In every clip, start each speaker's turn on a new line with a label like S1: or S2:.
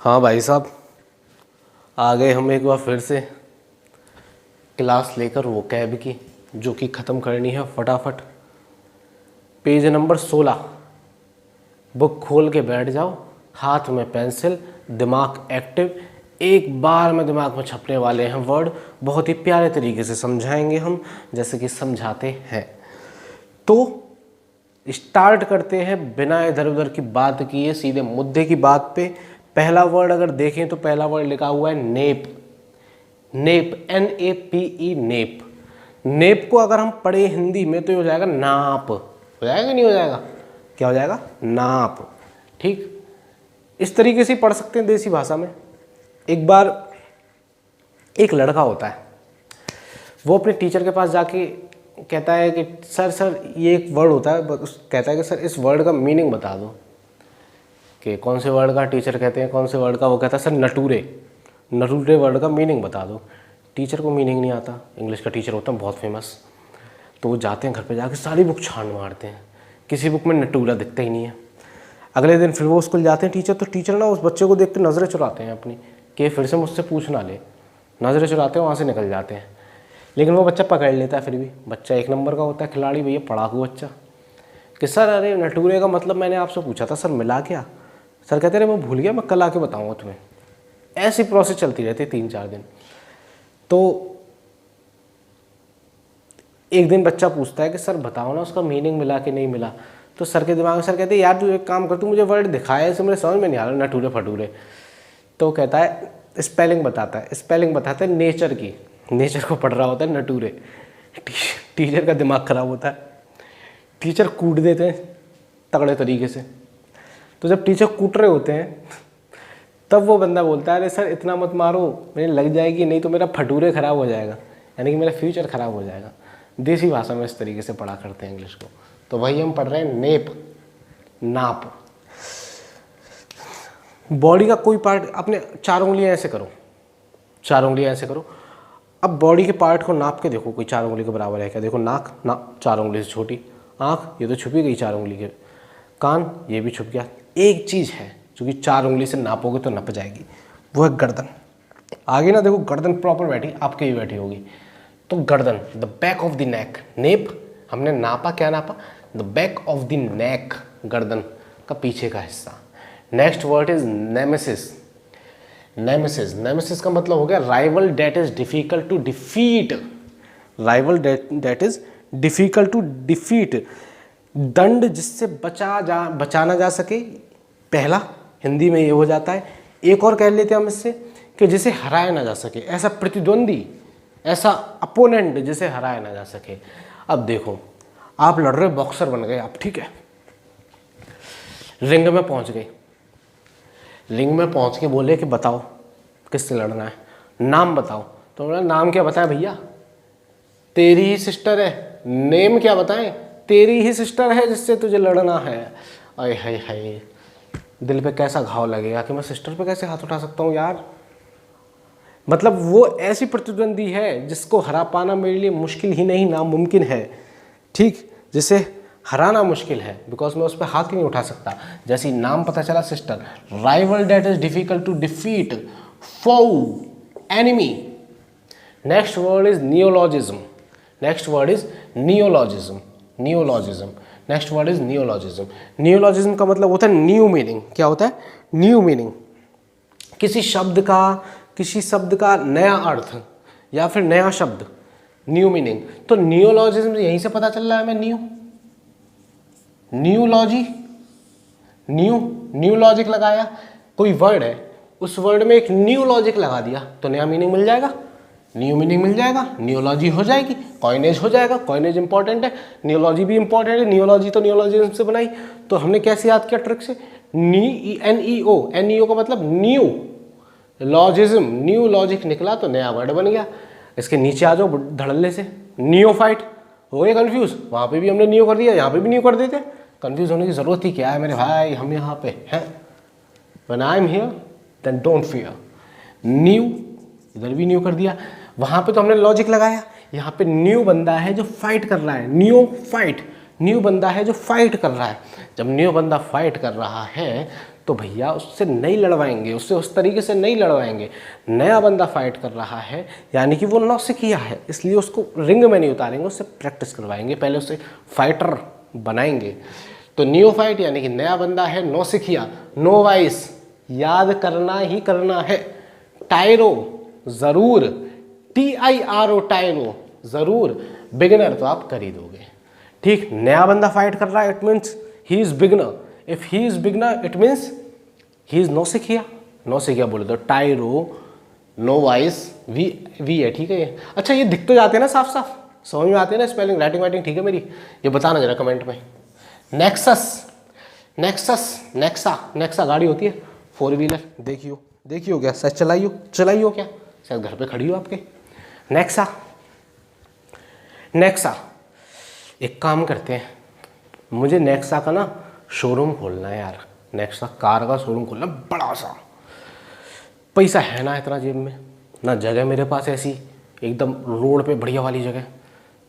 S1: हाँ भाई साहब, आ गए हम एक बार फिर से क्लास लेकर वो कैब की, जो कि ख़त्म करनी है फटाफट। पेज नंबर 16, बुक खोल के बैठ जाओ, हाथ में पेंसिल, दिमाग एक्टिव। एक बार में दिमाग में छपने वाले हैं वर्ड, बहुत ही प्यारे तरीके से समझाएंगे हम, जैसे कि समझाते हैं। तो स्टार्ट करते हैं बिना इधर उधर की बात किए, सीधे मुद्दे की बात पे। पहला वर्ड अगर देखें तो पहला वर्ड लिखा हुआ है nape. Nape, NAPE, nape. Nape को अगर हम पढ़े हिंदी में तो ये हो जाएगा नाप। हो जाएगा नहीं हो जाएगा? क्या हो जाएगा? नाप। ठीक, इस तरीके से पढ़ सकते हैं देसी भाषा में। एक बार एक लड़का होता है, वो अपने टीचर के पास जाके कहता है कि सर ये एक वर्ड होता है, कहता है कि सर इस वर्ड का मीनिंग बता दो। कि कौन से वर्ड का? टीचर कहते हैं कौन से वर्ड का? वो कहता है सर नटूरे। नटूरे वर्ड का मीनिंग बता दो। टीचर को मीनिंग नहीं आता, इंग्लिश का टीचर होता है बहुत फेमस। तो वो जाते हैं घर पे जाके सारी बुक छान मारते हैं, किसी बुक में नटूरा दिखता ही नहीं है। अगले दिन फिर वो स्कूल जाते हैं टीचर, तो टीचर ना उस बच्चे को देख के नज़रें चुराते हैं अपनी, कि फिर से मुझसे पूछ ना ले। नज़रें चुराते हैं, वहाँ से निकल जाते हैं। लेकिन वो बच्चा पकड़ लेता है फिर भी। बच्चा एक नंबर का होता है, खिलाड़ी भैया, पढ़ाकू बच्चा। कि सर अरे नटूरे का मतलब मैंने आपसे पूछा था, सर मिला क्या? सर कहते रहे मैं भूल गया, मैं कल आके बताऊँगा तुम्हें। ऐसी प्रोसेस चलती रहती है 3-4 दिन। तो एक दिन बच्चा पूछता है कि सर बताओ ना उसका मीनिंग मिला कि नहीं मिला। तो सर के दिमाग में सर कहते हैं यार तू एक काम कर, तू मुझे वर्ड दिखाया, इसे मुझे समझ में नहीं आ रहा, नटूरे फटूरे। तो कहता है स्पेलिंग बताता है। स्पेलिंग बताता है नेचर की। नेचर को पढ़ रहा होता है नटूरे। टीचर का दिमाग खराब होता है, टीचर कूट देते हैं तगड़े तरीके से। तो जब टीचर कूट रहे होते हैं तब वो बंदा बोलता है अरे सर इतना मत मारो, मेरे लग जाएगी, नहीं तो मेरा फटूरे ख़राब हो जाएगा, यानी कि मेरा फ्यूचर ख़राब हो जाएगा। देसी भाषा में इस तरीके से पढ़ा करते हैं इंग्लिश को। तो वही हम पढ़ रहे हैं नेप, नाप। बॉडी का कोई पार्ट, अपने 4 उंगलियां ऐसे करो, 4 उंगलियां ऐसे करो। अब बॉडी के पार्ट को नाप के देखो, कोई 4 उंगली के बराबर है क्या? देखो नाक, ना 4 उंगली से छोटी। आँख, ये तो छुपी गई 4 उंगली के। कान, ये भी छुप गया। एक चीज़ है जो कि 4 उंगली से नापोगे तो नप जाएगी, वो है गर्दन। आगे ना देखो, गर्दन प्रॉपर बैठी, आपके भी बैठी होगी। तो गर्दन, the back of the neck. Nape, हमने नापा, क्या नापा? The back of the neck, गर्दन का पीछे का हिस्सा। Next word is nemesis. Nemesis, nemesis का मतलब हो गया rival that is difficult to defeat. Rival that is difficult to defeat, दंड जिससे बचाना जा सके। पहला हिंदी में ये हो जाता है। एक और कह लेते हैं हम इससे कि जिसे हराया ना जा सके, ऐसा प्रतिद्वंदी, ऐसा अपोनेंट जिसे हराया ना जा सके। अब देखो, आप लड़ रहे, बॉक्सर बन गए आप, ठीक है, रिंग में पहुंच गए। रिंग में पहुंच के बोले कि बताओ किससे लड़ना है, नाम बताओ। तो बोला नाम क्या बताएं भैया, तेरी ही सिस्टर है। नेम क्या बताएं, तेरी ही सिस्टर है जिससे तुझे लड़ना है। अरे हाय हाय, दिल पे कैसा घाव लगेगा कि मैं सिस्टर पे कैसे हाथ उठा सकता हूँ यार। मतलब वो ऐसी प्रतिद्वंदी है जिसको हरा पाना मेरे लिए मुश्किल ही नहीं, नामुमकिन है। ठीक, जिसे हराना मुश्किल है, बिकॉज मैं उस पर हाथ ही नहीं उठा सकता। जैसे नाम पता चला, sister. Rival that is difficult to defeat, foe, enemy. Next word is neologism. Next word is neologism. Neologism, next word is neologism. Neologism का मतलब होता है न्यू मीनिंग। क्या होता है? New meaning. किसी शब्द का नया अर्थ या फिर नया शब्द, न्यू मीनिंग। तो नियोलॉजिज्म यहीं से पता चल रहा है हमें। न्यूलॉजी, न्यू लॉजिक लगाया, कोई वर्ड है, उस वर्ड में एक न्यू लॉजिक लगा दिया तो नया मीनिंग मिल जाएगा, न्यू मीनिंग मिल जाएगा, नियोलॉजी हो जाएगी, कॉइनेज हो जाएगा। कॉइनेज इंपॉर्टेंट है, नियोलॉजी भी इंपॉर्टेंट है। नियोलॉजी तो नियोलॉजिज्म से बनाई। तो हमने कैसे याद किया ट्रिक से? NEO का मतलब न्यू लॉजिज्म, न्यू लॉजिक निकला तो नया वर्ड बन गया। इसके नीचे आ जाओ धड़ल्ले से, नियोफाइट। हो गए कंफ्यूज? वहाँ पे भी हमने न्यू कर दिया, यहाँ पे भी न्यू कर देते। कंफ्यूज होने की जरूरत ही क्या है मेरे भाई, हम यहाँ पे हैं। When I am here, then don't fear. New, इधर भी न्यू कर दिया। वहाँ पे तो हमने लॉजिक लगाया, यहाँ पे न्यू बंदा है जो फाइट कर रहा है। न्यू फाइट, न्यू बंदा है जो फाइट कर रहा है। जब न्यू बंदा फाइट कर रहा है तो भैया उससे नहीं लड़वाएंगे, उससे उस तरीके से नहीं लड़वाएंगे। नया बंदा फाइट कर रहा है यानी कि वो नौसिखिया है, इसलिए उसको रिंग में नहीं उतारेंगे, उससे प्रैक्टिस करवाएंगे, पहले उसे फाइटर बनाएंगे। तो नियोफाइट यानी कि नया बंदा है, नौसिखिया, नोवाइस याद करना ही करना है, टायरो जरूर, TIRO टायरो जरूर, बिगिनर तो आप कर ही दोगे। ठीक, नया बंदा फाइट कर रहा है, it means he is beginner, if he is beginner it means he is नौसिखिया, नौसिखिया बोले तो टायरो, नोवाइस, वी है, ठीक है ये। अच्छा ये दिख तो जाते हैं ना साफ साफ, समझ में आते हैं ना, स्पेलिंग राइटिंग वाइटिंग ठीक है मेरी, ये बताना जरा कमेंट में। नेक्सस, नेक्सस, नेक्सा गाड़ी होती है 4 व्हीलर, देखियो क्या, शायद चलाइयो क्या, शायद घर पे खड़ी हो आपके। नेक्सा, एक काम करते हैं, मुझे नेक्सा का ना शोरूम खोलना है यार, नेक्सा कार का शोरूम खोलना, बड़ा सा। पैसा है ना इतना जेब में, ना जगह मेरे पास ऐसी एकदम रोड पे बढ़िया वाली जगह।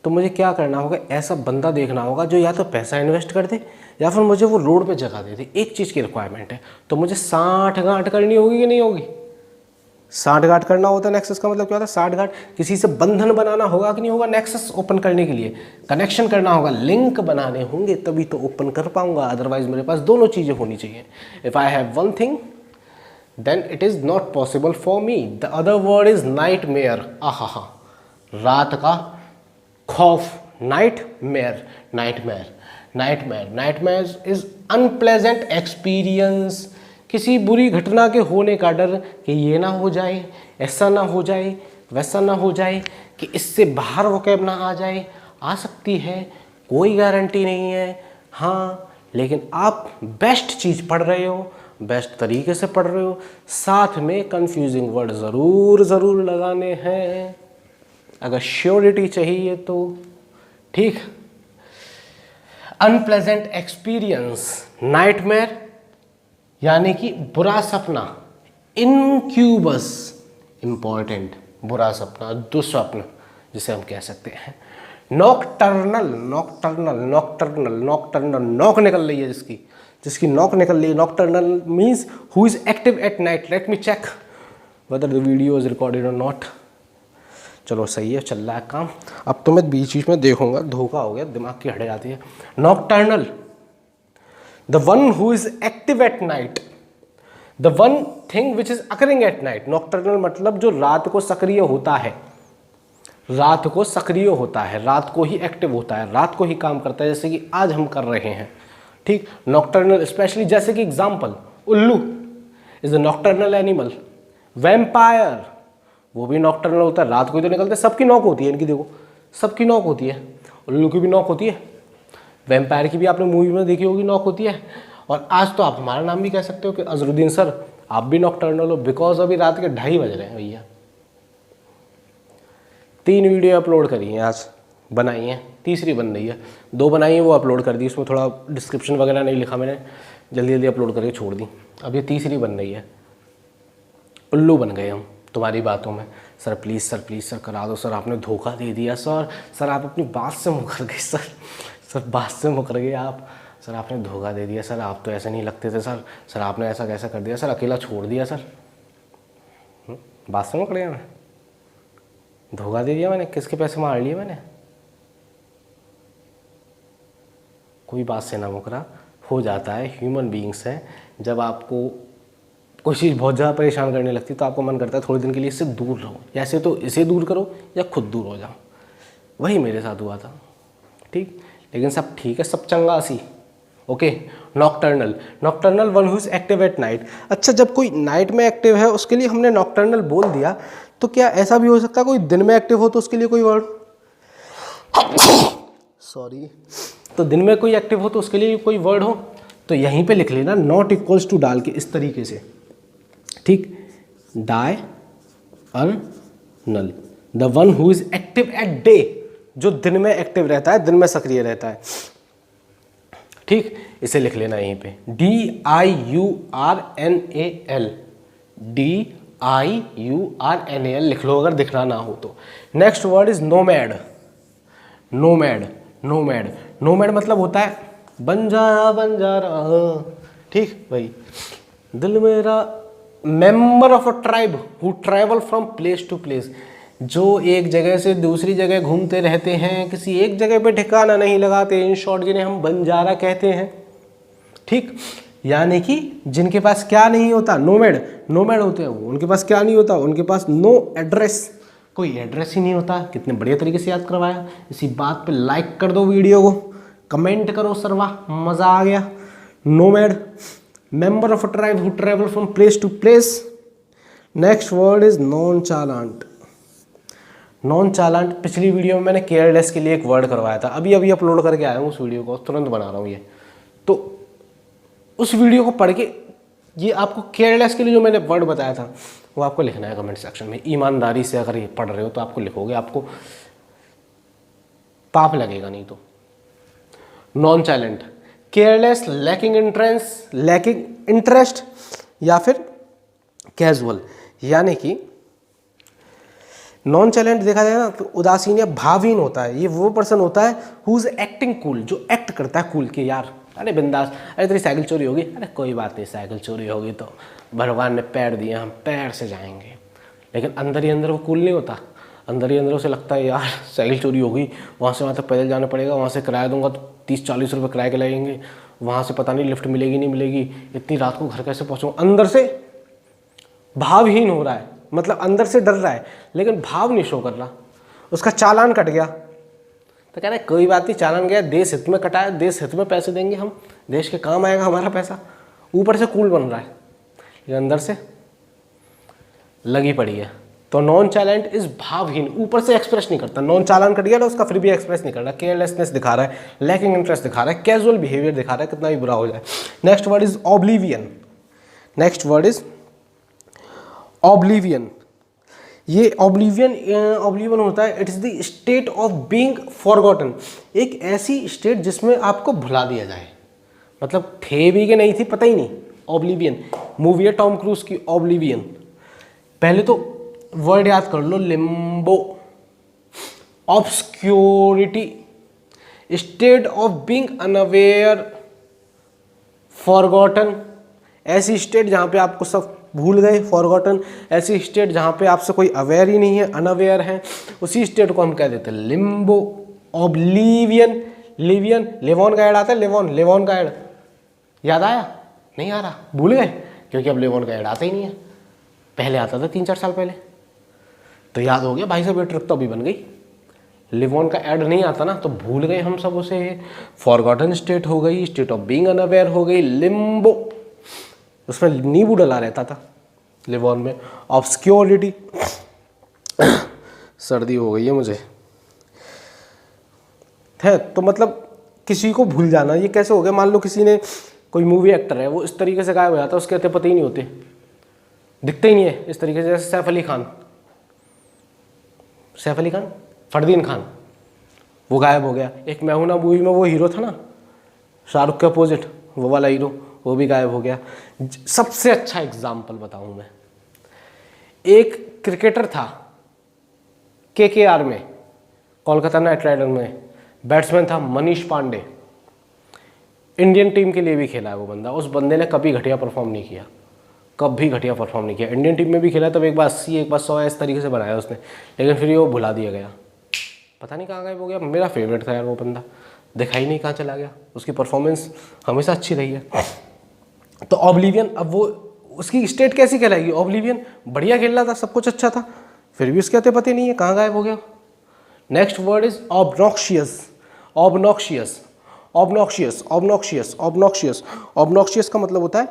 S1: तो मुझे क्या करना होगा, ऐसा बंदा देखना होगा जो या तो पैसा इन्वेस्ट कर दे या फिर मुझे वो रोड पे जगह दे दे। एक चीज़ की रिक्वायरमेंट है, तो मुझे 60 गांठ करनी होगी कि नहीं होगी? 60 गांठ करना होता है नेक्सस का मतलब क्या होता है? 60 गांठ किसी से बंधन बनाना होगा कि नहीं होगा? नेक्सस ओपन करने के लिए कनेक्शन करना होगा, लिंक बनाने होंगे, तभी तो ओपन कर पाऊंगा। अदरवाइज मेरे पास दोनों चीज़ें होनी चाहिए। If I have one thing then it is not possible for me. The other word is nightmare. आहा, रात का खौफ, nightmare is unpleasant experience. किसी बुरी घटना के होने का डर कि ये ना हो जाए, ऐसा ना हो जाए, वैसा ना हो जाए, कि इससे बाहर वोकैब ना आ जाए। आ सकती है, कोई गारंटी नहीं है, हाँ, लेकिन आप बेस्ट चीज़ पढ़ रहे हो, बेस्ट तरीके से पढ़ रहे हो, साथ में कंफ्यूजिंग वर्ड ज़रूर लगाने हैं अगर श्योरिटी चाहिए तो। ठीक, अनप्लेजेंट एक्सपीरियंस, नाइटमेयर यानी कि बुरा सपना, इनक्यूबस इंपॉर्टेंट, बुरा सपना, दुस्वप्न जिसे हम कह सकते हैं। नॉकटर्नल, नॉक निकल रही है जिसकी नॉक निकल रही है। Nocturnal means who is active at night. Let me check whether the video is recorded और नॉट। चलो सही है, चल रहा है काम। अब तो मैं बीच में देखूंगा, धोखा हो गया, दिमाग की हटे जाती है। Nocturnal, the one who is active at night, the one thing which is occurring at night. Nocturnal मतलब जो रात को सक्रिय होता है, रात को सक्रिय होता है, रात को ही एक्टिव होता है, रात को ही काम करता है, जैसे कि आज हम कर रहे हैं। ठीक, नॉकटर्नल स्पेशली, जैसे कि एग्जाम्पल, उल्लू is a nocturnal animal. Vampire वो भी नॉकटर्नल होता है, रात को ही तो निकलते हैं। सबकी नॉक होती है, इनकी देखो, सबकी नॉक होती है। उल्लू की भी नॉक होती है, वैम्पायर की भी आपने मूवी में देखी होगी नॉक होती है। और आज तो आप हमारा नाम भी कह सकते हो कि अजरुद्दीन सर आप भी नॉकटर्नल हो, बिकॉज अभी रात के 2:30 बज रहे हैं भैया। 3 वीडियो अपलोड करी हैं आज, बनाई हैं, तीसरी बन रही है। 2 बनाई हैं वो अपलोड कर दी, उसमें थोड़ा डिस्क्रिप्शन वगैरह नहीं लिखा मैंने, जल्दी अपलोड करके छोड़ दी। अब ये तीसरी बन रही है। उल्लू बन गए हम तुम्हारी बातों में। सर प्लीज़ सर करा दो सर, आपने धोखा दे दिया सर आप अपनी बात से मुकर गए सर बात से मुकर गए आप, सर आपने धोखा दे दिया सर, आप तो ऐसे नहीं लगते थे सर आपने ऐसा कैसा कर दिया सर, अकेला छोड़ दिया सर। बात से मुकर गया मैं, धोखा दे दिया मैंने, किसके पैसे मार लिए मैंने? कोई बात से ना मुकरा, हो जाता है, ह्यूमन बीइंग्स हैं। जब आपको कोई चीज़ बहुत ज़्यादा परेशान करने लगती है तो आपको मन करता है थोड़े दिन के लिए इससे दूर रहो, ऐसे तो इसे दूर करो या खुद दूर हो जाओ। वही मेरे साथ हुआ था। ठीक, लेकिन सब ठीक है, सब चंगा सी। Okay, nocturnal one who is active at night. अच्छा, जब कोई नाइट में एक्टिव है उसके लिए हमने नॉकटर्नल बोल दिया, तो क्या ऐसा भी हो सकता है कोई दिन में एक्टिव हो तो उसके लिए कोई वर्ड सॉरी, तो दिन में कोई एक्टिव हो तो उसके लिए कोई वर्ड हो? तो यहीं पे लिख लेना नॉट इक्वल्स टू डाल के इस तरीके से। ठीक, diurnal, the one who is active at day, जो दिन में एक्टिव रहता है, दिन में सक्रिय रहता है। ठीक, इसे लिख लेना यहीं पे, DIURNAL लिख लो अगर दिखना ना हो तो। नेक्स्ट वर्ड इज नोमैड मतलब होता है बंजारा। ठीक भाई, दिल मेरा, member of a tribe who travel from place to place, जो एक जगह से दूसरी जगह घूमते रहते हैं, किसी एक जगह पे ठिकाना नहीं लगाते, इन शॉर्ट जिन्हें हम बंजारा कहते हैं। ठीक, यानी कि जिनके पास क्या नहीं होता, नोमैड, नोमैड होते हैं वो, उनके पास क्या नहीं होता, उनके पास नो एड्रेस, कोई एड्रेस ही नहीं होता। कितने बढ़िया तरीके से याद करवाया। इसी बात पे लाइक कर दो वीडियो को, कमेंट करो सरवा, मज़ा आ गया। Nomad, member of a tribe who travel from place to place. Next word is nonchalant. Nonchalant, पिछली वीडियो में मैंने केयरलेस के लिए एक वर्ड करवाया था, अभी अभी अपलोड करके आया हूँ उस वीडियो को, तुरंत बना रहा हूँ ये। तो उस वीडियो को पढ़ के ये आपको केयरलेस के लिए जो मैंने वर्ड बताया था वो आपको लिखना है कमेंट सेक्शन में। ईमानदारी से अगर ये पढ़ रहे हो तो आपको लिखोगे, आपको पाप लगेगा नहीं तो। नॉन चाइलेंट, केयरलेस, लैकिंग इंटरेस्ट या फिर कैजुअल। यानी कि नॉन चाइलेंट देखा जाए ना तो उदासीन या भावहीन होता है। ये वो पर्सन होता है हु इज एक्टिंग कूल, जो एक्ट करता है कूल के, यार अरे बिंदास, अरे तेरी साइकिल चोरी होगी, अरे कोई बात नहीं, साइकिल चोरी होगी तो भगवान ने पैर दिए, हम पैर से जाएंगे। लेकिन अंदर ही अंदर वो कूल नहीं होता, अंदर ही अंदर उसे लगता है यार साइकिल चोरी होगी, वहाँ से वहाँ तक पैदल जाना पड़ेगा, वहाँ से किराया दूंगा तो 30-40 रुपये किराए के लगेंगे, वहाँ से पता नहीं लिफ्ट मिलेगी नहीं मिलेगी, इतनी रात को घर कैसे पहुँचूँगा। अंदर से भावहीन हो रहा है, मतलब अंदर से डर रहा है लेकिन भाव नहीं शो कर रहा। उसका चालान कट गया तो कह रहे कोई बात नहीं, चालान गया, देश हित में कटा है, देश हित में पैसे देंगे हम, देश के काम आएगा हमारा पैसा। ऊपर से कूल बन रहा है लेकिन अंदर से लगी पड़ी है। तो नॉन चालांट इज भावहीन, ऊपर से एक्सप्रेस नहीं करता। नॉन चालान कट गया तो उसका फिर भी एक्सप्रेस नहीं कर रहा, केयरलेसनेस दिखा रहा है, लैकिंग इंटरेस्ट दिखा रहा है, कैजुअल बिहेवियर दिखा रहा है, कितना भी बुरा हो जाए। Next word is oblivion. Next word is oblivion. ये ऑब्लिवियन होता है, it is the state of being forgotten, एक ऐसी स्टेट जिसमें आपको भुला दिया जाए, मतलब थे भी कि नहीं थी पता ही नहीं। ऑब्लिवियन मूवी है टॉम क्रूज की, ऑब्लिवियन। पहले तो वर्ड याद कर लो, limbo, obscurity, state of being unaware, forgotten, ऐसी स्टेट जहाँ पे आपको सब भूल गए, फॉरगॉटन, ऐसी स्टेट जहाँ पे आपसे कोई अवेयर ही नहीं है, अनअवेयर है, उसी स्टेट को हम कह देते हैं लिम्बो। ऑब्लिवियन, लिवियन, लेवॉन का ऐड आता है, लेवॉन का ऐड याद आया? नहीं आ रहा, भूल गए, क्योंकि अब लेवॉन का ऐड आता ही नहीं है, पहले आता था 3-4 साल पहले, तो याद हो गया भाई साहब, ये ट्रिक तो अभी बन गई। लिवॉन का ऐड नहीं आता ना तो भूल गए हम सब उसे। फॉरगॉटन स्टेट हो गई, स्टेट ऑफ बीइंग अनअवेयर हो गई, लिम्बो, उसमें नींबू डला रहता था लिवॉन में। ऑब्सक्योरिटी, सर्दी हो गई है मुझे, है तो मतलब किसी को भूल जाना। ये कैसे हो गया, मान लो किसी ने, कोई मूवी एक्टर है वो इस तरीके से गायब हो जाता है, उसके कहते पता ही नहीं होते, दिखते ही नहीं है इस तरीके से। जैसे सैफ अली खान, फरदीन खान, वो गायब हो गया। एक मैं हूं ना मूवी में वो हीरो था ना, शाहरुख के अपोजिट, वो वाला हीरो, वो भी गायब हो गया। सबसे अच्छा एग्जाम्पल बताऊं मैं, एक क्रिकेटर था KKR में, कोलकाता नाइट राइडर में, बैट्समैन था मनीष पांडे, इंडियन टीम के लिए भी खेला है वो बंदा। उस बंदे ने कभी घटिया परफॉर्म नहीं किया, कभी घटिया परफॉर्म नहीं किया। इंडियन टीम में भी खेला, तब एक बार 80 एक बार 100 इस तरीके से बनाया उसने, लेकिन फिर वो भुला दिया गया, पता नहीं कहाँ गायब हो गया। मेरा फेवरेट था यार वो बंदा, देखा ही नहीं कहाँ चला गया, उसकी परफॉर्मेंस हमेशा अच्छी रही है। तो ऑब्लिवियन, अब वो उसकी स्टेट कैसी कहलाएगी, ऑब्लिवियन, बढ़िया खेल रहा था, सब कुछ अच्छा था, फिर भी उसके पता नहीं है कहाँ गायब हो गया। Next word is obnoxious. Obnoxious का मतलब होता है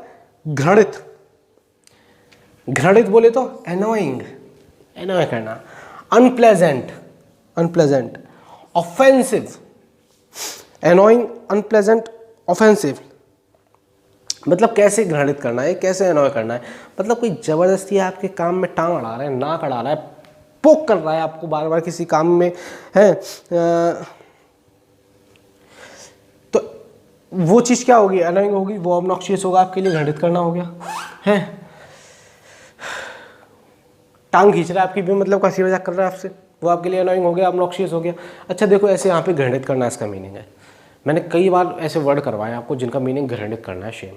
S1: घृणित। घृणित बोले तो एनोइंग करना, unpleasant, offensive, annoying, unpleasant, offensive, मतलब कैसे घृणित करना है, कैसे एनॉय करना है, मतलब कोई जबरदस्ती आपके काम में टांग अड़ा रहा है, नाक अड़ा रहा है, पोक कर रहा है आपको बार बार किसी काम में, है तो वो चीज़ क्या होगी, एनॉइंग होगी, वो ऑब्नॉक्शियस होगा, आपके लिए घृणित करना हो गया है। टांग खींच रहा है आपकी, भी मतलब हंसी मजाक कर रहा है आपसे, वो आपके लिए एनॉइंग हो गया, ऑब्नॉक्शियस हो गया। अच्छा देखो, ऐसे यहाँ पे घृणित करना इसका मीनिंग है, मैंने कई बार ऐसे वर्ड करवाए आपको जिनका मीनिंग घृणित करना है,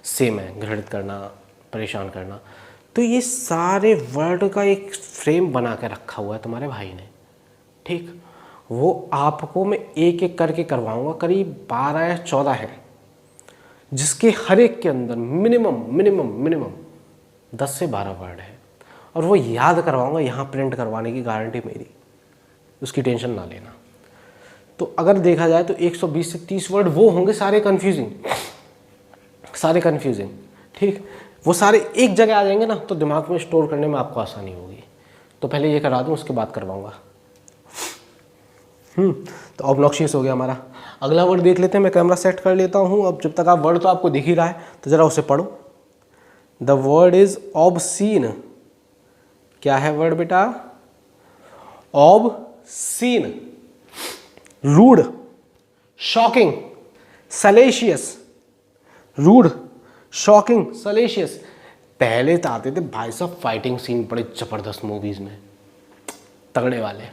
S1: सेम है, घृणित करना, परेशान करना। तो ये सारे वर्ड का एक फ्रेम बना के रखा हुआ है तुम्हारे भाई ने, ठीक। वो आपको मैं एक एक करके करवाऊंगा, करीब 12 या 14 है, जिसके हर एक के अंदर मिनिमम 10 से 12 वर्ड है, और वो याद करवाऊंगा। यहाँ प्रिंट करवाने की गारंटी मेरी, उसकी टेंशन ना लेना। तो अगर देखा जाए तो 120 से 30 वर्ड वो होंगे सारे कन्फ्यूजिंग, ठीक। वो सारे एक जगह आ जाएंगे ना, तो दिमाग में स्टोर करने में आपको आसानी होगी। तो पहले ये करा दूँ, उसके बाद करवाऊंगा। तो ऑब्नॉक्शियस हो गया हमारा। अगला वर्ड देख लेते हैं, मैं कैमरा सेट कर लेता हूँ। अब जब तक आप वर्ड तो आपको दिख ही रहा है, तो ज़रा उसे पढ़ो। The word is obscene. क्या है वर्ड बेटा? Obscene, rude, shocking, salacious. Rude, shocking, salacious. पहले तो आते थे भाई साहब फाइटिंग सीन बड़े जबरदस्त मूवीज में, तगड़े वाले।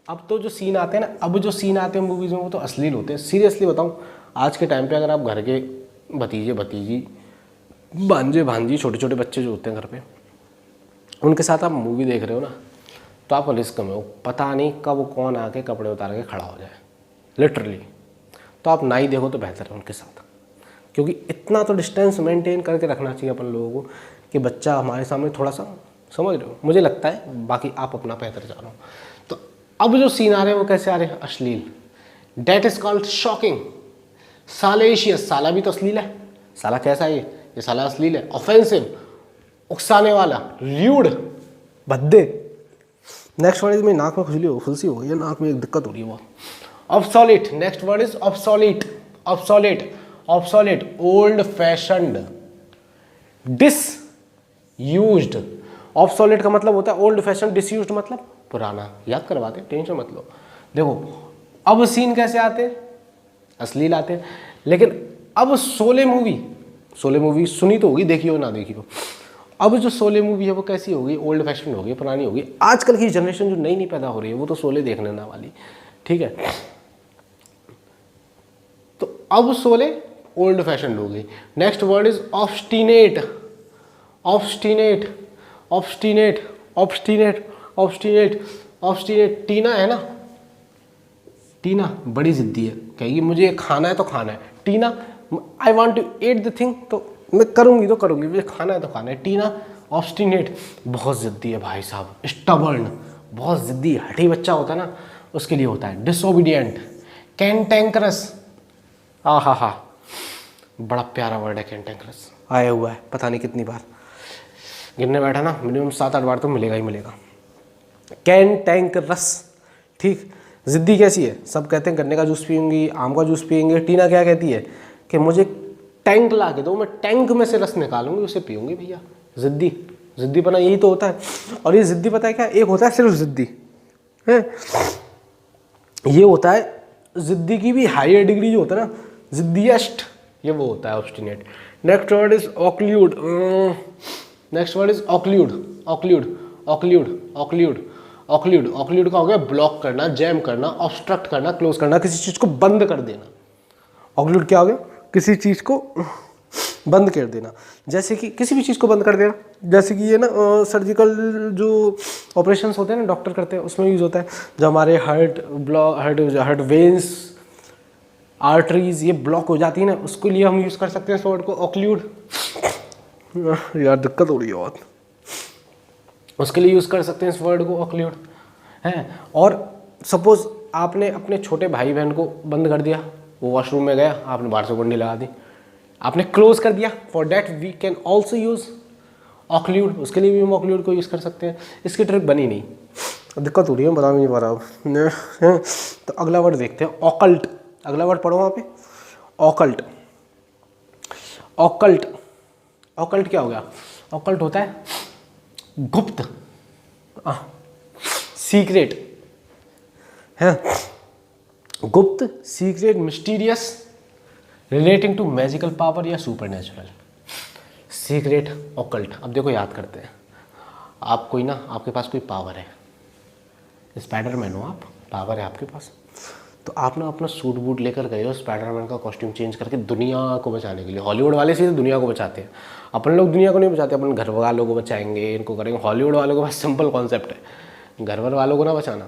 S1: अब तो जो सीन आते हैं ना, अब जो सीन आते हैं मूवीज में, वो तो अश्लील होते हैं। सीरियसली बताऊं, आज के टाइम पे अगर आप घर के भतीजे भतीजी, भांजे भांजी, छोटे छोटे बच्चे जो होते हैं घर पे, उनके साथ आप मूवी देख रहे हो ना, तो आप रिस्क में हो। पता नहीं कब कौन आके कपड़े उतार के खड़ा हो जाए, लिटरली। तो आप ना ही देखो तो बेहतर है उनके साथ, क्योंकि इतना तो डिस्टेंस मेंटेन करके रखना चाहिए अपन लोगों को कि बच्चा हमारे सामने थोड़ा सा, समझ रहे हो, मुझे लगता है। बाकी आप अपना बेहतर जानो। तो अब जो सीन आ रहे हैं वो कैसे आ रहे हैं? अश्लील। That is called shocking. Salacious, साला भी तो अश्लील है। साला कैसा है ये साला अश्लील है। ऑफेंसिव, उकसाने वाला। र्यूड, भद्दे। नेक्स्ट वर्ड इज, मेरी नाक में खुजली हो गई है, नाक में एक दिक्कत हो रही है वो। Obsolete, next word is obsolete. Obsolete, old fashioned, disused. Obsolete का मतलब होता है ओल्ड फैशन, डिसयूज्ड मतलब पुराना। याद करवाते, टेंशन मत लो। देखो अब सीन कैसे आते हैं? अश्लील आते हैं। लेकिन अब शोले मूवी सुनी तो होगी, देखी हो ना देखी हो। अब जो शोले मूवी है वो कैसी होगी? ओल्ड फैशन होगी, पुरानी होगी। आजकल की जनरेशन जो नई पैदा हो रही है वो तो शोले देखने ना वाली, ठीक है। तो अब शोले ओल्ड फैशन हो गई। Next word is obstinate. Obstinate. Tina है ना, टीना बड़ी जिद्दी है, कहेगी मुझे खाना है तो खाना है। Tina, I want to eat the thing, तो मैं करूँगी तो करूँगी, मुझे खाना है तो खाना है। टीना ऑब्स्टिनेट, बहुत जिद्दी है भाई साहब। स्टबर्न, बहुत जिद्दी हठी बच्चा होता है ना, उसके लिए होता है। Disobedient, cantankerous. हा, बड़ा प्यारा वर्ड है कैंटेंकरस, आया हुआ है पता नहीं कितनी बार, गिनने बैठा ना मिनिमम 7-8 बार तो मिलेगा ही मिलेगा। कैंटेंकरस, ठीक। जिद्दी कैसी है? सब कहते हैं गन्ने का जूस पियेंगी, आम का जूस पियेंगे। टीना क्या कहती है कि मुझे टैंक ला के दो, मैं टैंक में से रस निकालूंगी, उसे पीऊंगी भैया। जिद्दी पना यही तो होता है। और ये जिद्दी पता है क्या? एक होता है सिर्फ जिद्दी है, ये होता है जिद्दी की भी हायर डिग्री जो होता है ना, जिद्दीएस्ट, ये वो होता है obstinate. Next word is occlude. Occlude का हो गया ब्लॉक करना, जैम करना, ऑब्स्ट्रक्ट करना, क्लोज करना, किसी चीज को बंद कर देना। ऑक्ल्यूड क्या हो गया? किसी चीज को बंद कर देना। जैसे कि किसी भी चीज को बंद कर देना, जैसे कि ये ना सर्जिकल जो ऑपरेशंस होते हैं ना डॉक्टर करते हैं, उसमें यूज होता है। जो हमारे हार्ट वेन्स, आर्टरीज ये ब्लॉक हो जाती है ना, उसके लिए हम यूज कर सकते हैं इस वर्ड को, ऑक्ल्यूड। यार दिक्कत हो रही है बहुत, उसके लिए यूज कर सकते हैं इस वर्ड को, ऑक्ल्यूड है। और सपोज आपने अपने छोटे भाई बहन को बंद कर दिया, वो वॉशरूम में गया, आपने बाहर से कुंडी लगा दी, आपने क्लोज कर दिया। For that we can also use occlude, उसके लिए भी हम ऑक्ल्यूड को यूज कर सकते हैं। इसकी ट्रिक बनी नहीं, दिक्कत हो रही है, बता नहीं पा रहा हूँ। तो अगला वर्ड देखते हैं, ऑकल्ट। अगला वर्ड पढ़ो वहाँ पे, ऑकल्ट। ऑकल्ट क्या हो गया? ऑकल्ट होता है गुप्त, सीक्रेट है, गुप्त, secret, mysterious, relating to magical power या सुपर नेचुरल। Secret, occult. अब देखो याद करते हैं, आप कोई ना, आपके पास कोई पावर है, स्पाइडरमैन हो आप, पावर है आपके पास, तो आप ना अपना सूट बूट लेकर गए हो स्पाइडरमैन का कॉस्ट्यूम चेंज करके दुनिया को बचाने के लिए। हॉलीवुड वाले सीधे दुनिया को बचाते हैं, अपन लोग दुनिया को नहीं बचाते, अपन घर वालों को बचाएंगे, इनको करेंगे। हॉलीवुड वालों का बस सिंपल कॉन्सेप्ट है, घर वालों को ना बचाना,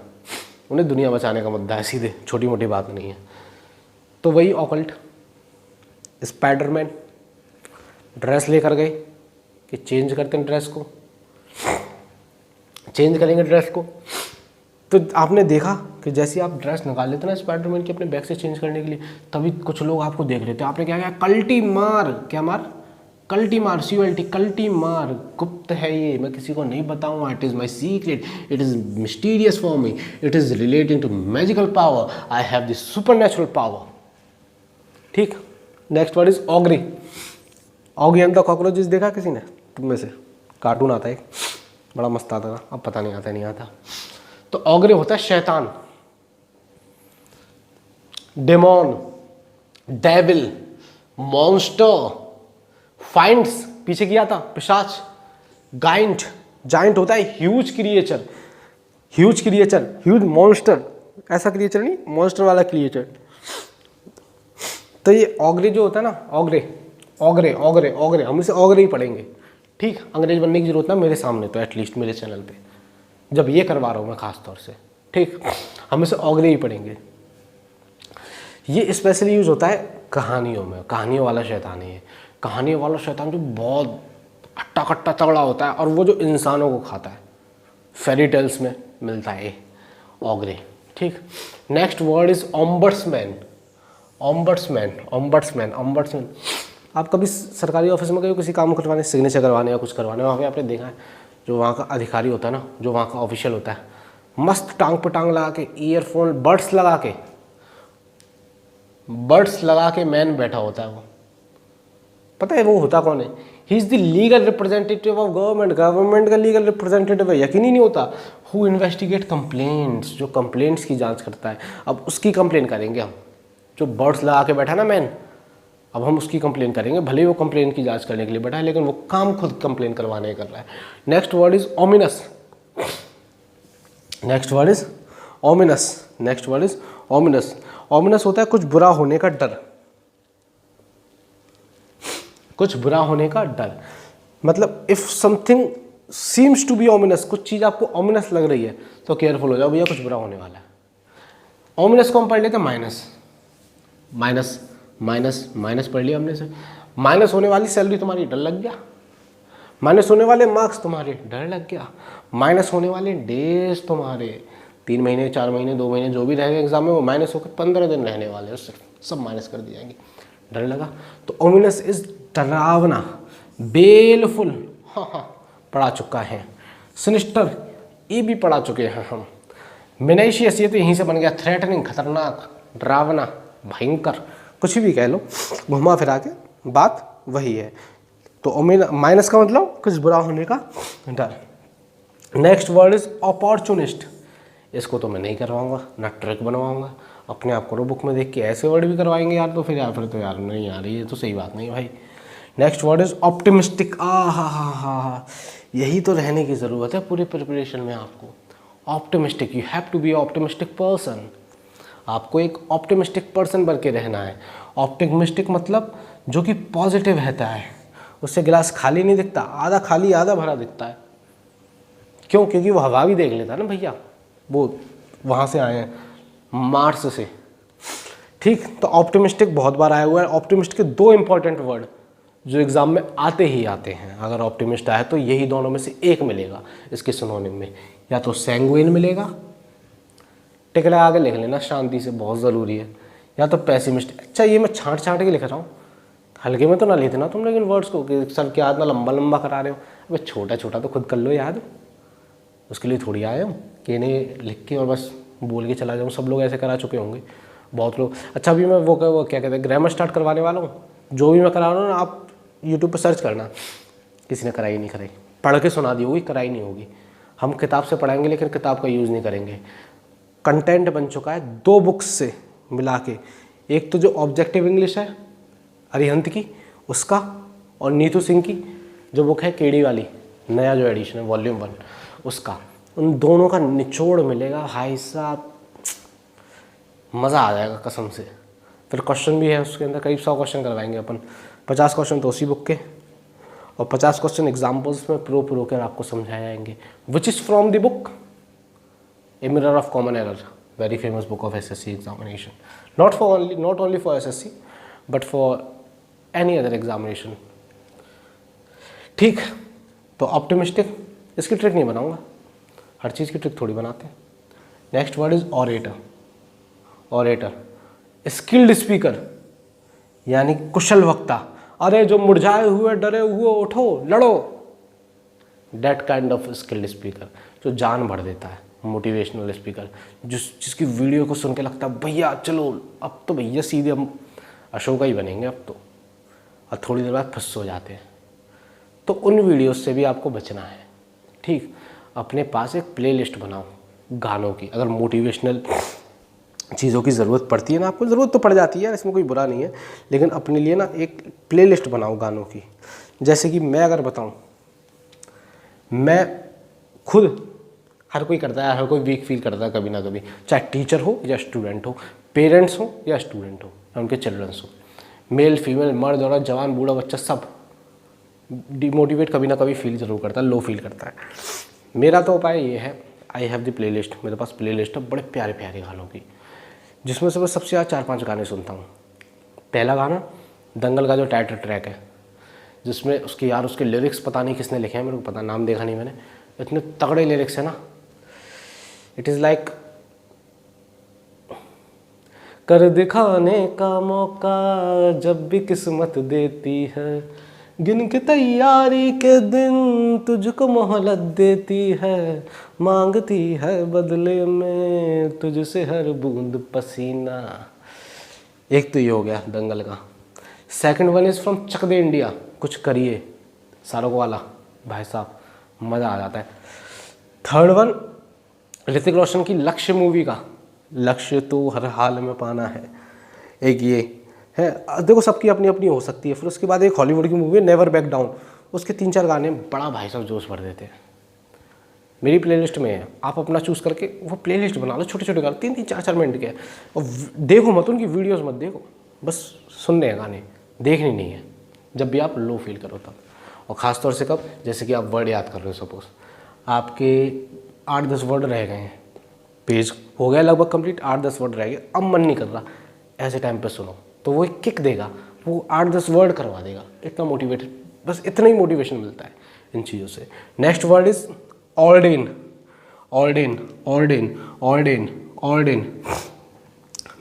S1: उन्हें दुनिया बचाने का मुद्दा है सीधे, छोटी मोटी बात नहीं है। तो वही ऑकल्ट स्पाइडरमैन ड्रेस लेकर गए कि चेंज करते हैं ड्रेस को, चेंज करेंगे ड्रेस को। तो आपने देखा कि जैसे आप ड्रेस निकाल लेते ना स्पाइडरमैन की अपने बैग से चेंज करने के लिए, तभी कुछ लोग आपको देख लेते हैं। आपने क्या किया, कल्टी मार, क्या मार, कल्टी मार, CULT, कल्टी मार, गुप्त है ये, मैं किसी को नहीं बताऊंगा, it is my secret, it is mysterious for me, it is relating to magical power, I have the super natural power. ठीक, next word is augury. Oggy and the cockroaches देखा किसी ने तुम में से? कार्टून आता है एक, बड़ा मस्त आता था, अब पता नहीं आता नहीं आता। तो ऑगरी होता है शैतान, डेमोन, डेविल, मॉन्स्टर, फाइंड्स पीछे किया था, पिशाच, गाइंट, जाइंट होता है huge creature, huge creature, huge monster, ऐसा क्रिएचर नहीं, मॉन्स्टर वाला क्रिएचर। तो ये ऑगरे जो होता है ना, ऑगरे ऑगरे ऑगरे ऑगरे, हम इसे ऑगरे ही पढ़ेंगे। ठीक, अंग्रेज बनने की जरूरत ना मेरे सामने, तो एटलीस्ट मेरे चैनल पे जब ये करवा रहा हूँ मैं खास तौर से। ठीक, हम इसे ऑगरे ही पढ़ेंगे। ये स्पेशली यूज होता है कहानियों में, कहानियों वाला शैतान है ये, कहानियों वाला शैतान जो बहुत हट्टा कट्टा तगड़ा होता है और वो जो इंसानों को खाता है, फेरी टेल्स में मिलता है ऑगरे। ठीक, next word is ombudsman. Ombudsman, ombudsman, ombudsman. आप कभी सरकारी ऑफिस में गए हो किसी काम करवाने, सिग्नेचर करवाने या कुछ करवाने, वहाँ पे आपने देखा है जो वहाँ का अधिकारी होता है ना, जो वहाँ का ऑफिशियल होता है, मस्त टांग पे टांग लगा के, ईयरफोन, बड्स लगा के मैन बैठा होता है। वो पता है वो होता कौन है? He is the legal representative of government, government का लीगल रिप्रेजेंटेटिव है, यकीन ही नहीं होता। हु इन्वेस्टिगेट कंप्लेंट्स, जो कंप्लेंट्स की जांच करता है। अब उसकी कंप्लेन करेंगे हम, जो बर्ड्स लगा के बैठा ना मैन, अब हम उसकी कंप्लेन करेंगे, भले ही वो कंप्लेन की जांच करने के लिए बैठा है, लेकिन वो काम खुद कंप्लेन करवाने कर रहा है। Next word is ominous. Next word is ominous. Next word is ominous. Ominous होता है कुछ बुरा होने का डर, कुछ बुरा होने का डर। मतलब if something seems to be ominous, कुछ चीज आपको ओमिनस लग रही है तो केयरफुल हो जाओ भैया, कुछ बुरा होने वाला है। ओमिनस को हम पढ़ लेते हैं माइनस, माइनस माइनस माइनस पढ़ लिया हमने से। माइनस होने वाली सैलरी तुम्हारी, डर लग गया। माइनस होने वाले मार्क्स तुम्हारे, डर लग गया। माइनस होने वाले डेज तुम्हारे, 3 महीने 4 महीने 2 महीने जो भी रहेगा एग्जाम में, वो माइनस होकर 15 दिन रहने वाले हैं, सिर्फ सब माइनस कर दी जाएंगे। डर लगा तो ओमिनस इज डरावना, बेलफुल, हाँ पढ़ा चुका है। सिनिस्टर, ये भी पढ़ा चुके हैं हम। मिनेशियस, ये तो यहीं से बन गया, थ्रेटनिंग, खतरनाक, डरावना, भयंकर, कुछ भी कह लो, घुमा फिरा के बात वही है। तो माइनस का मतलब कुछ बुरा होने का डर। Next word is opportunist. इसको तो मैं नहीं करवाऊंगा, ना ट्रिक बनवाऊंगा, अपने आप करो बुक में देख के। ऐसे वर्ड भी करवाएंगे यार तो फिर यार नहीं यार, ये तो सही बात नहीं भाई। Next word is optimistic. हा, यही तो रहने की ज़रूरत है पूरी प्रिपरेशन में आपको। Optimistic, you have to be optimistic person. आपको एक ऑप्टिमिस्टिक पर्सन बन के रहना है। ऑप्टिमिस्टिक मतलब जो कि पॉजिटिव रहता है, उससे गिलास खाली नहीं दिखता, आधा खाली आधा भरा दिखता है। क्यों? क्योंकि वो हवा भी देख लेता है ना भैया, वो वहाँ से आए हैं मार्स से। ठीक, तो ऑप्टिमिस्टिक बहुत बार आया हुआ है। ऑप्टिमिस्ट के 2 इंपॉर्टेंट वर्ड जो एग्जाम में आते ही आते हैं, अगर ऑप्टिमिस्ट आए तो यही दोनों में से एक मिलेगा इसके सिनोनिम में, या तो सैंग्विन मिलेगा, टिक लगा के लिख लेना शांति से, बहुत ज़रूरी है, या तो पेसिमिस्ट। अच्छा ये मैं छाँट के लिख रहा हूँ, हल्के में तो ना लेते ना तुम लेकिन वर्ड्स को, कि सर क्या इतना लंबा लंबा करा रहे हो। अबे छोटा छोटा तो खुद कर लो याद, उसके लिए थोड़ी आए हम कि इन्हें लिख के और बस बोल के चला जाऊँ। सब लोग ऐसे करा चुके होंगे, बहुत लोग। अच्छा अभी मैं वो क्या कहते हैं, ग्रामर स्टार्ट करवाने वाला हूँ। जो भी मैं करा रहा हूँ ना, आप यूट्यूब पर सर्च करना, किसी ने कराई नहीं कराई, पढ़ के सुना दी होगी, कराई नहीं होगी। हम किताब से पढ़ाएंगे लेकिन किताब का यूज़ नहीं करेंगे। कंटेंट बन चुका है 2 बुक्स से मिला के, एक तो जो ऑब्जेक्टिव इंग्लिश है अरिहंत की, उसका, और नीतू सिंह की जो बुक है केडी वाली, नया जो एडिशन है वॉल्यूम 1 उसका। उन दोनों का निचोड़ मिलेगा भाई साहब, मज़ा आ जाएगा कसम से। फिर क्वेश्चन भी है उसके अंदर, करीब 100 क्वेश्चन करवाएंगे अपन। 50 क्वेश्चन तो उसी बुक के और 50 क्वेश्चन एग्जाम्पल्स में प्रो कर आपको समझाए जाएंगे, which is from the book a mirror of common error, very famous book of SSC examination, not only for SSC but for any other examination. ठीक, तो ऑप्टिमिस्टिक, इसकी ट्रिक नहीं बनाऊंगा, हर चीज़ की ट्रिक थोड़ी बनाते हैं। Next word is orator. Orator skilled speaker यानी कुशल वक्ता। अरे जो मुरझाए हुए डरे हुए उठो लड़ो, that kind of skilled speaker, जो जान भर देता है। मोटिवेशनल स्पीकर, जिसकी वीडियो को सुन के लगता है भैया चलो अब तो भैया सीधे हम अशोका ही बनेंगे अब तो, और थोड़ी देर बाद फंस हो जाते हैं। तो उन वीडियोस से भी आपको बचना है। ठीक, अपने पास एक प्लेलिस्ट बनाओ गानों की। अगर मोटिवेशनल चीज़ों की ज़रूरत पड़ती है ना, आपको ज़रूरत तो पड़ जाती है यार, इसमें कोई बुरा नहीं है, लेकिन अपने लिए ना एक प्लेलिस्ट बनाओ गानों की। जैसे कि मैं अगर बताऊं, मैं खुद, हर कोई करता है, हर कोई वीक फील करता है कभी ना कभी, चाहे टीचर हो या स्टूडेंट हो, पेरेंट्स हो या स्टूडेंट हो या उनके चिल्ड्रंस हो, मेल फीमेल मर्द औरत जवान बूढ़ा बच्चा सब डिमोटिवेट कभी ना कभी फील जरूर करता है, लो फील करता है। मेरा तो उपाय ये है, आई हैव द प्ले लिस्ट, मेरे पास प्ले लिस्ट है बड़े प्यारे प्यारे गानों की, जिसमें से मैं सबसे ज़्यादा 4-5 गाने सुनता हूँ। पहला गाना दंगल का जो टाइटल ट्रैक है, जिसमें उसके लिरिक्स पता नहीं किसने लिखे हैं, मेरे को पता, नाम देखा नहीं मैंने, इतने तगड़े लिरिक्स है ना। इट इज़ लाइक कर दिखाने का मौका जब भी किस्मत देती है, गिन के तैयारी के दिन तुझको मोहलत देती है, मांगती है बदले में तुझसे हर बूंद पसीना। एक तो ये हो गया दंगल का। Second one is from Chak De India, कुछ करिए, शाहरुख वाला, भाई साहब मज़ा आ जाता है। थर्ड वन ऋतिक रोशन की लक्ष्य मूवी का, लक्ष्य तो हर हाल में पाना है, एक ये है। देखो सबकी अपनी अपनी हो सकती है। फिर उसके बाद एक हॉलीवुड की मूवी है नेवर बैक डाउन, उसके 3-4 गाने बड़ा भाई साहब जोश भर देते हैं। मेरी प्लेलिस्ट में है, आप अपना चूज़ करके वो प्लेलिस्ट बना लो, छोटे छोटे गाने 3-3, 4-4 मिनट के, और देखो मत, उनकी वीडियोस मत देखो, बस सुनने हैं गाने, देखनी नहीं है। जब भी आप लो फील करो तब, और ख़ासतौर से कब, जैसे कि आप वर्ड याद कर रहे हो, सपोज आपके 8-10 वर्ड रह गए हैं, पेज हो गया लगभग कंप्लीट, 8-10 वर्ड रह गए, अब मन नहीं कर रहा, ऐसे टाइम पे सुनो तो वो एक किक देगा, वो 8-10 वर्ड करवा देगा, इतना मोटिवेटेड, बस इतना ही मोटिवेशन मिलता है इन चीज़ों से। Next word is ordained. Ordained ordained ordained ordained.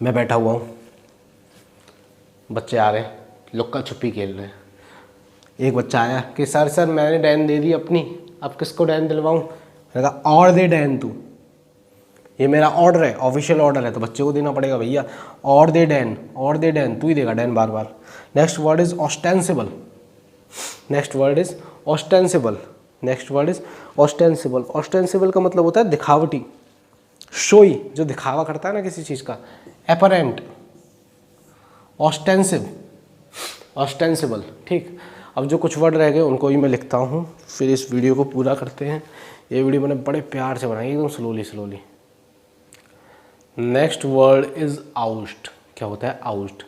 S1: मैं बैठा हुआ हूँ, बच्चे आ रहे हैं, लुक्का छुपी खेल रहे हैं। एक बच्चा आया कि सर मैंने डैन दे दी अपनी, अब किसको डैन दिलवाऊँ? मैंने कहा और दे डैन तू, ये मेरा ऑर्डर है, ऑफिशियल ऑर्डर है, तो बच्चे को देना पड़ेगा भैया। और दे डैन, तू ही देगा Dan bar bar. Next word is ostensible. Next word is ostensible. Next word is ostensible. Ostensible का मतलब होता है दिखावटी, शोई, जो दिखावा करता है ना किसी चीज़ का। Apparent, ostensive, ostensible. ठीक, अब जो कुछ वर्ड रह गए उनको ही मैं लिखता हूँ, फिर इस वीडियो को पूरा करते हैं। ये वीडियो मैंने बड़े प्यार से बनाई, एकदम slowly. Next word is oust. क्या होता है आउस्ट?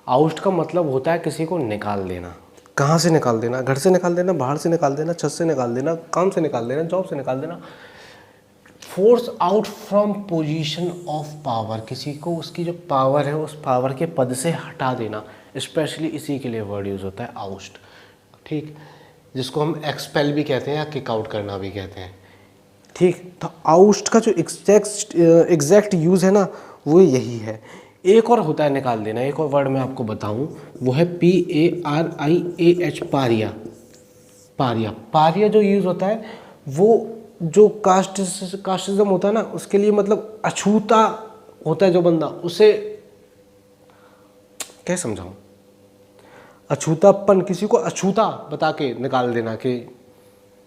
S1: आउस्ट का मतलब होता है किसी को निकाल देना। कहाँ से निकाल देना? घर से निकाल देना, बाहर से निकाल देना, छत से निकाल देना, काम से निकाल देना, जॉब से निकाल देना। Force out from position of power, किसी को उसकी जो पावर है उस पावर के पद से हटा देना। स्पेशली इसी के लिए वर्ड यूज़ होता है आउस्ट। ठीक, जिसको हम एक्सपेल भी कहते हैं या किक आउट करना भी कहते हैं। ठीक, तो आउस्ट का जो एग्जैक्ट यूज़ है ना वो यही है। एक और होता है निकाल देना, एक और वर्ड मैं आपको बताऊं, वो है PARIAH, पारिया। पारिया, पारिया जो यूज़ होता है वो जो कास्टिज्म होता है ना, उसके लिए मतलब अछूता होता है जो बंदा, उसे क्या समझाऊं, अछूतापन, किसी को अछूता बता के निकाल देना कि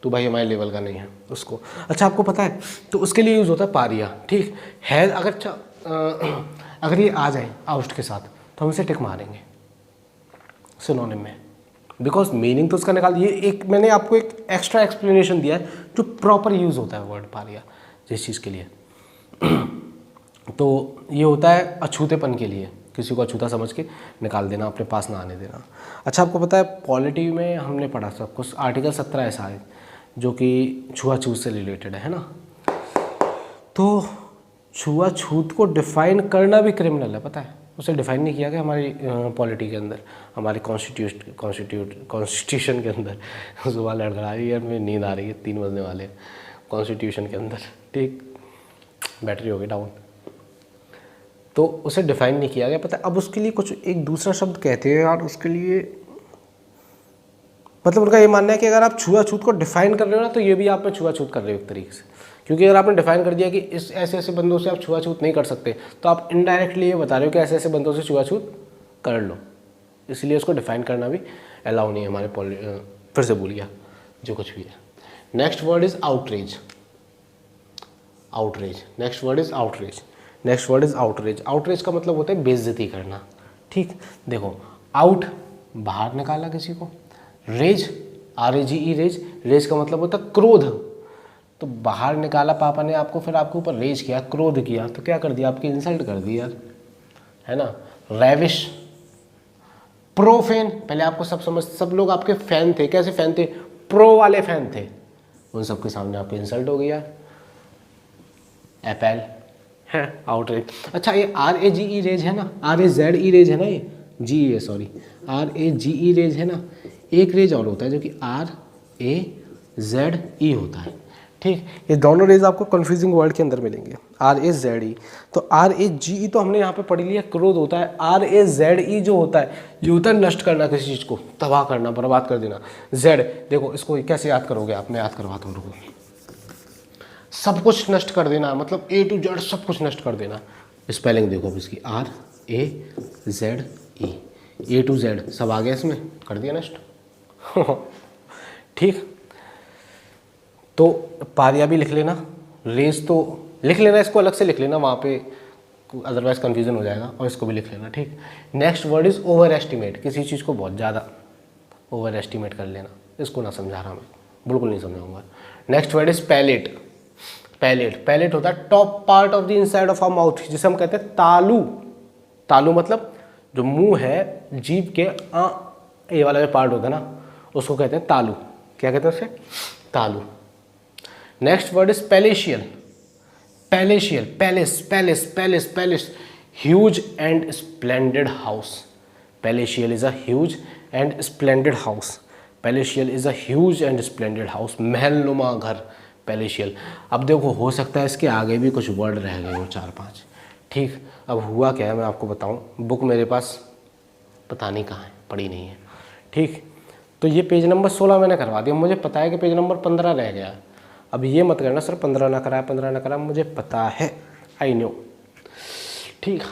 S1: तो भाई हमारे लेवल का नहीं है उसको। अच्छा, आपको पता है तो उसके लिए यूज़ होता है पारिया। ठीक है, अगर ये आ जाए आउस्ट के साथ तो हम इसे टिक मारेंगे सिनोनिम में, बिकॉज मीनिंग तो उसका निकाल। ये एक मैंने आपको एक एक्स्ट्रा एक्सप्लेनेशन दिया है जो प्रॉपर यूज़ होता है वर्ड पारिया जिस चीज़ के लिए। तो ये होता है अछूतेपन के लिए, किसी को अछूता समझ के निकाल देना, अपने पास ना आने देना। अच्छा, आपको पता है पॉलिटी में हमने पढ़ा सब कुछ, आर्टिकल 17 ऐसा है जो कि छुआछूत से रिलेटेड है ना। तो छुआछूत को डिफाइन करना भी क्रिमिनल है, पता है, उसे डिफाइन नहीं किया गया हमारी पॉलिटी के अंदर, हमारे कॉन्स्टिट्यूशन के अंदर। सुबह लड़खड़ा रही है, मेरी नींद आ रही है, 3 बजने वाले हैं। कॉन्स्टिट्यूशन के अंदर, ठीक, बैटरी हो गई डाउन, तो उसे डिफाइन नहीं किया गया, पता है। अब उसके लिए कुछ एक दूसरा शब्द कहते हैं यार उसके लिए, मतलब उनका ये मानना है कि अगर आप छुआछूत को डिफाइन कर रहे हो ना, तो ये भी आप में छुआछूत कर रहे हो एक तरीके से, क्योंकि अगर आपने डिफाइन कर दिया कि इस ऐसे ऐसे बंदों से आप छुआछूत नहीं कर सकते, तो आप इनडायरेक्टली ये बता रहे हो कि ऐसे ऐसे बंदों से छुआछूत कर लो, इसलिए उसको डिफाइन करना भी अलाउ नहीं है हमारे फिर से भूल गया जो कुछ भी है। Next word is outreach. Outreach, next word is outreach, next word is outreach. Outreach का मतलब होता है बेइज्जती करना, ठीक। देखो, आउट बाहर निकाला किसी को, रेज RAGE रेज, रेज का मतलब होता है क्रोध, तो बाहर निकाला पापा ने आपको, फिर आपके ऊपर रेज किया, क्रोध किया, तो क्या कर दिया, आपकी इंसल्ट कर दी यार, है ना। रेविश, प्रोफेन, पहले आपको सब लोग आपके फैन थे, कैसे फैन थे, प्रो वाले फैन थे, उन सबके सामने आपकी इंसल्ट हो गई यार। एपेल है आउटरीच। अच्छा, ये RAGE रेज है ना, RAZE रेज है ना, ये GE सॉरी RAGE रेज है ना। एक रेज और होता है जो कि RAZE होता है, ठीक। ये दोनों रेज आपको कंफ्यूजिंग वर्ड के अंदर मिलेंगे, RAZE। तो RAGE तो हमने यहाँ पे पढ़ लिया, क्रोध होता है। RAZE जो होता है, ये होता है नष्ट करना, किसी चीज़ को तबाह करना, बर्बाद कर देना। Z, देखो इसको कैसे याद करोगे आप, मैं याद करवाता हूँ, रुको। सब कुछ नष्ट कर देना, मतलब A to Z सब कुछ नष्ट कर देना। स्पेलिंग देखो अब इसकी, RAZE, A to Z सब आ गया इसमें, कर दिया नष्ट। ठीक, तो पारिया भी लिख लेना, रेस तो लिख लेना, इसको अलग से लिख लेना वहाँ पे, अदरवाइज कन्फ्यूजन हो जाएगा, और इसको भी लिख लेना, ठीक। Next word is over estimate, किसी चीज़ को बहुत ज़्यादा ओवर एस्टिमेट कर लेना, इसको ना समझा रहा मैं, बिल्कुल नहीं समझाऊंगा। Next word is palate. Palate, palate होता है top part of the inside of a mouth, जिसे हम कहते हैं तालू। तालू मतलब जो मुंह है, जीभ के ये वाला जो पार्ट होता है ना, उसको कहते हैं तालू। क्या कहते हैं उसे, तालू। Next word is palatial. Palatial, palace, palace, palace, palace, huge and splendid house. Palatial is a huge and splendid house. Palatial is a huge and splendid house, महलनुमा घर, पैलेशियल। अब देखो, हो सकता है इसके आगे भी कुछ वर्ड रह गए हो 4-5, ठीक। अब हुआ क्या है मैं आपको बताऊं, बुक मेरे पास पता नहीं कहाँ है, पड़ी नहीं है, ठीक। तो ये पेज नंबर 16 मैंने करवा दिया, मुझे पता है कि पेज नंबर 15 रह गया। अब ये मत करना सर 15 ना कराया, 15 ना कराया, मुझे पता है, आई नो, ठीक।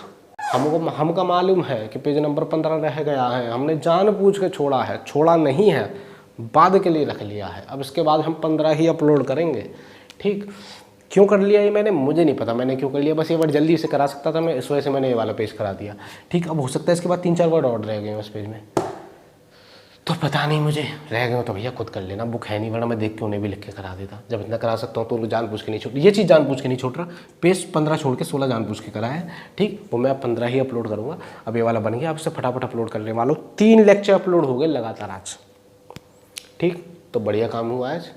S1: हमको मालूम है कि पेज नंबर 15 रह गया है, हमने जानबूझ के छोड़ा है, छोड़ा नहीं है, बाद के लिए रख लिया है। अब इसके बाद हम 15 ही अपलोड करेंगे, ठीक। क्यों कर लिया ये मैंने, मुझे नहीं पता मैंने क्यों कर लिया, बस ये वर्ड जल्दी से करा सकता था मैं, इस वजह से मैंने ये वाला पेज करा दिया, ठीक। अब हो सकता है इसके बाद 3-4 वर्ड और रह गए उस पेज में, तो पता नहीं, मुझे रह गए हो तो भैया खुद कर लेना, बुक है नहीं, वरना मैं देख के उन्हें भी लिख के करा देता। जब इतना करा सकता हूँ तो जानबूझ के नहीं छोड़, ये चीज़ जानबूझ के नहीं छोड़ रहा, पेज 15 छोड़ के 16 जानबूझ के करा है, ठीक। वो मैं अब 15 ही अपलोड करूँगा। अब ये वाला बन गया, अब इसे फटाफट अपलोड करने वालों, 3 लेक्चर अपलोड हो गए लगातार आज, ठीक। तो बढ़िया काम हुआ आज,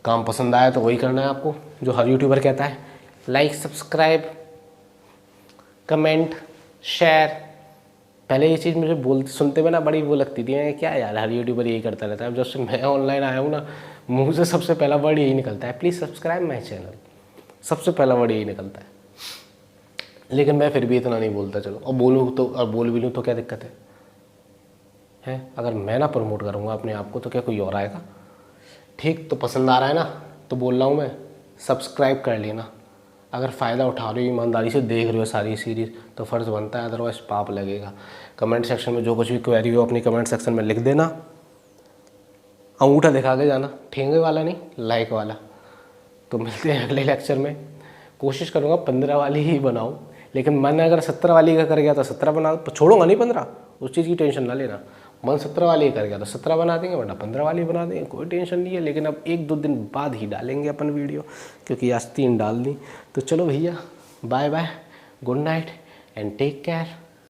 S1: काम पसंद आया तो वही करना है आपको, जो हर यूट्यूबर कहता है, लाइक, सब्सक्राइब, कमेंट, शेयर। पहले ये चीज़ मुझे सुनते में ना बड़ी वो लगती थी, क्या यार हर यूट्यूबर यही करता रहता है। अब जब से मैं ऑनलाइन आया हूँ ना, मुंह से सबसे पहला वर्ड यही निकलता है, प्लीज़ सब्सक्राइब माय चैनल, सबसे पहला वर्ड यही निकलता है। लेकिन मैं फिर भी इतना नहीं बोलता, चलो, और बोलूँ तो, और बोल भी लूँ तो क्या दिक्कत है? अगर मैं ना प्रमोट करूँगा अपने आप को तो क्या कोई और आएगा, ठीक। तो पसंद आ रहा है ना, तो बोल रहा हूँ मैं, सब्सक्राइब कर लेना। अगर फ़ायदा उठा रहे हो, ईमानदारी से देख रहे हो सारी सीरीज़, तो फ़र्ज़ बनता है, अदरवाइज़ पाप लगेगा। कमेंट सेक्शन में जो कुछ भी क्वेरी हो अपनी कमेंट सेक्शन में लिख देना, अंगूठा दिखा के जाना, ठेंगे वाला नहीं, लाइक वाला। तो मिलते हैं अगले लेक्चर में, कोशिश करूँगा 15 वाली ही बनाऊँ, लेकिन मन अगर 17 वाली का कर गया तो 17 बना, तो छोड़ूंगा नहीं 15, उस चीज़ की टेंशन ना लेना। मन 17 वाली कर गया तो 17 बना देंगे, वरना 15 वाली बना देंगे, कोई टेंशन नहीं है। लेकिन अब 1-2 दिन बाद ही डालेंगे अपन वीडियो, क्योंकि आज 3 डाल दी। तो चलो भैया, bye bye, good night and take care.